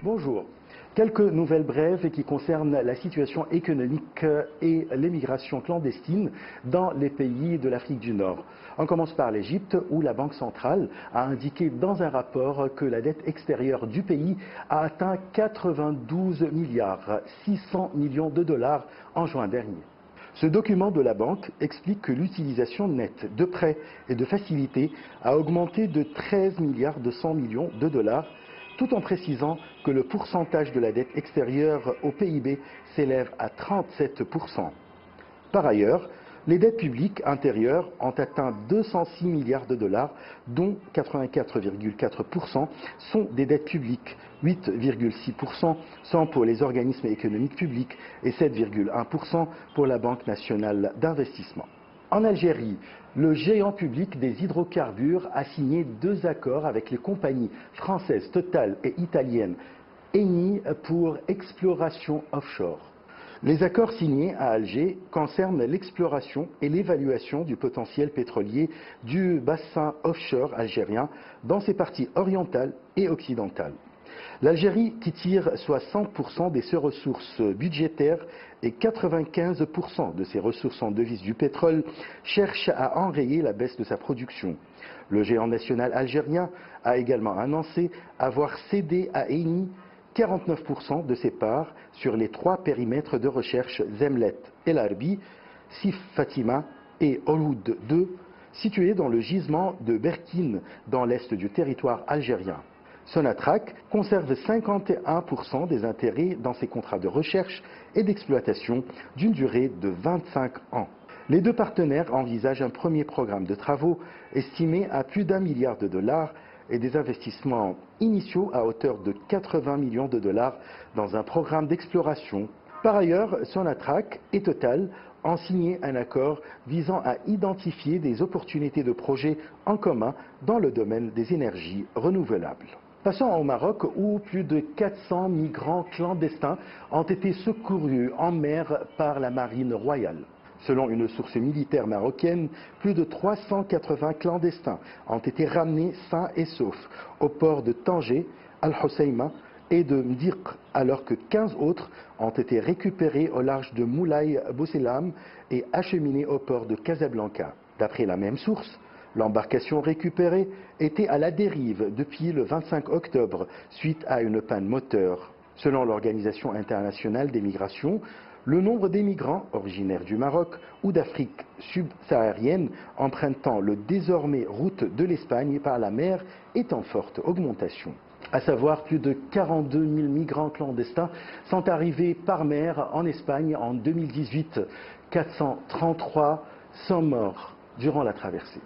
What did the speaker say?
Bonjour. Quelques nouvelles brèves qui concernent la situation économique et l'émigration clandestine dans les pays de l'Afrique du Nord. On commence par l'Égypte où la Banque centrale a indiqué dans un rapport que la dette extérieure du pays a atteint 92 milliards 600 millions de dollars en juin dernier. Ce document de la banque explique que l'utilisation nette de prêts et de facilités a augmenté de 13 milliards 200 millions de dollars, tout en précisant que le pourcentage de la dette extérieure au PIB s'élève à 37%. Par ailleurs, les dettes publiques intérieures ont atteint 206 milliards de dollars, dont 84,4% sont des dettes publiques, 8,6% sont pour les organismes économiques publics et 7,1% pour la Banque nationale d'investissement. En Algérie, le géant public des hydrocarbures a signé 2 accords avec les compagnies françaises Total et italiennes Eni pour exploration offshore. Les accords signés à Alger concernent l'exploration et l'évaluation du potentiel pétrolier du bassin offshore algérien dans ses parties orientales et occidentales. L'Algérie, qui tire 60% de ses ressources budgétaires et 95% de ses ressources en devises du pétrole, cherche à enrayer la baisse de sa production. Le géant national algérien a également annoncé avoir cédé à Eni 49% de ses parts sur les 3 périmètres de recherche Zemlet El Arbi, Sif Fatima et Oloud 2, situés dans le gisement de Berkine dans l'est du territoire algérien. Sonatrach conserve 51% des intérêts dans ses contrats de recherche et d'exploitation d'une durée de 25 ans. Les 2 partenaires envisagent un premier programme de travaux estimé à plus d'1 milliard de dollars et des investissements initiaux à hauteur de 80 millions de dollars dans un programme d'exploration. Par ailleurs, Sonatrach et Total ont signé un accord visant à identifier des opportunités de projets en commun dans le domaine des énergies renouvelables. Passons au Maroc où plus de 400 migrants clandestins ont été secourus en mer par la marine royale. Selon une source militaire marocaine, plus de 380 clandestins ont été ramenés sains et saufs au port de Tanger, Al-Hoceima et de Mdirq, alors que 15 autres ont été récupérés au large de Moulay Bouselam et acheminés au port de Casablanca. D'après la même source, l'embarcation récupérée était à la dérive depuis le 25 octobre suite à une panne moteur. Selon l'Organisation internationale des migrations, le nombre des migrants originaires du Maroc ou d'Afrique subsaharienne empruntant le désormais route de l'Espagne par la mer est en forte augmentation. À savoir, plus de 42 000 migrants clandestins sont arrivés par mer en Espagne en 2018. 433 sont morts durant la traversée.